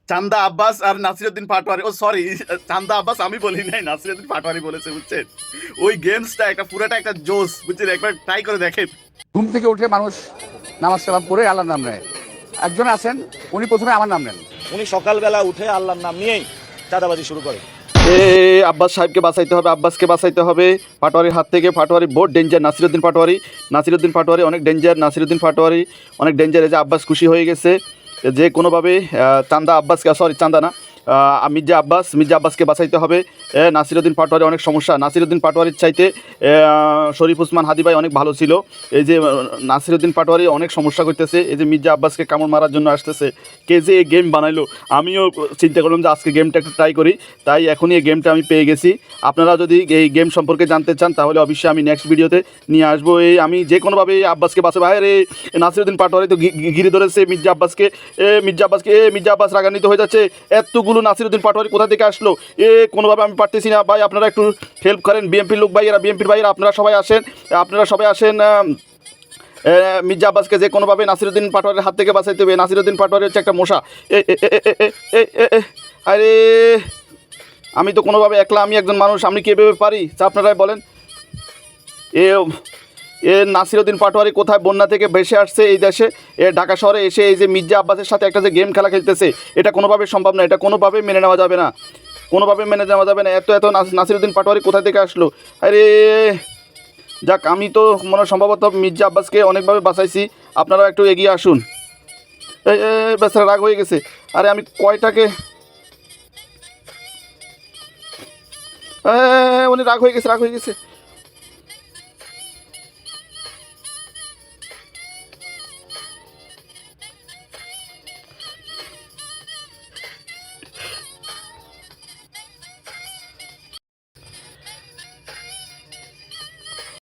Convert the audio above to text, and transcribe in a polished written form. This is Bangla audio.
চান্দা আব্বাস আর নাসিরউদ্দিন পাটোয়ারি, ও সরি, চান্দা আব্বাস আমি বলি নাই, নাসিরউদ্দিন পাটোয়ারি বলেছে, বুঝছেন? ওই গেমসটা একটা পুরাটা একটা জোস, বুঝছেন? একবার ট্রাই করে দেখেন। ঘুম থেকে উঠে মানুষ নামাজ কালাম পড়ে আল্লাহর নাম নেয়। একজন আছেন, উনি প্রথমে আমার নাম নেন। উনি সকালবেলা উঠে আল্লাহর নাম নিয়েই চাঁদাবাজি শুরু করে। এ আব্বাস সাহেবকে বাঁচাইতে হবে, আব্বাসকে বাঁচাইতে হবে পাটোয়ারির হাত থেকে। পাটোয়ারি বহুত ডেঞ্জার, নাসিরউদ্দিন পাটোয়ারি অনেক ডেঞ্জার, নাসিরউদ্দিন পাটোয়ারি অনেক ডেঞ্জার। এই যে আব্বাস খুশি হয়ে গেছে যে কোনোভাবে চান্দা আব্বাসকে, সরি চান্দা না, মির্জা আব্বাসকে বাঁচাইতে হবে। নাসিরউদ্দিন পাটোয়ারি অনেক সমস্যা, নাসিরউদ্দিন পাটোয়ারির চাইতে শরীফ ওসমান হাদি ভাই অনেক ভালো ছিল। এই যে নাসিরউদ্দিন পাটোয়ারি অনেক সমস্যা করতেছে, এই যে মির্জা আব্বাসকে কামড় মারার জন্য আসতেছে। কে যে এই গেম বানাইলো, আমিও চিন্তা করলাম যে আজকে গেমটা একটু ট্রাই করি, তাই এখনই এই গেমটা আমি পেয়ে গেছি। আপনারা যদি এই গেম সম্পর্কে জানতে চান তাহলে অবশ্যই আমি নেক্সট ভিডিওতে নিয়ে আসবো। এই আমি যে কোনোভাবে আব্বাসকে বাঁচাবো। ভাই রে, নাসিরউদ্দিন পাটোয়ারি তো ঘিরে ধরেছে মির্জা আব্বাসকে। মির্জা আব্বাস রাগান্বিত হয়ে যাচ্ছে, এতগুলো নাসিরউদ্দিন পাটোয়ারি কোথা থেকে আসলো? কোনোভাবে আমি পারতেছি না ভাই, আপনারা একটু হেল্প করেন। বিএমপির লোক ভাইয়েরা, বিএমপির ভাইয়েরা আপনারা সবাই আসেন। মির্জা আব্বাসকে যে কোনোভাবে নাসিরউদ্দিন পাটোয়ারির হাত থেকে বাঁচাইতে হবে। নাসিরউদ্দিন পাটোয়ারি হচ্ছে একটা মশা। আরে আমি তো কোনোভাবে একলা, আমি একজন মানুষ, আমি কীভাবে পারি আপনারাই বলেন। নাসিরউদ্দিন পাটোয়ারি কোথায় বন্যা থেকে ভেসে আসছে এই দেশে, ঢাকা শহরে এসে এই যে মির্জা আব্বাসের সাথে একটা যে গেম খেলা খেলতেছে, এটা কোনোভাবে সম্ভব না, এটা কোনোভাবে মেনে নেওয়া যাবে না, এত নাসিরউদ্দিন পাটোয়ারি কোথা থেকে আসলো? আরে যাক, আমি তো মনে হয় সম্ভবত মির্জা আব্বাসকে অনেকভাবে বাঁচাইছি, আপনারা একটু এগিয়ে আসুন। বেচারা রাগ হয়ে গেছে। আরে আমি কয়টাকে, উনি রাগ হয়ে গেছে।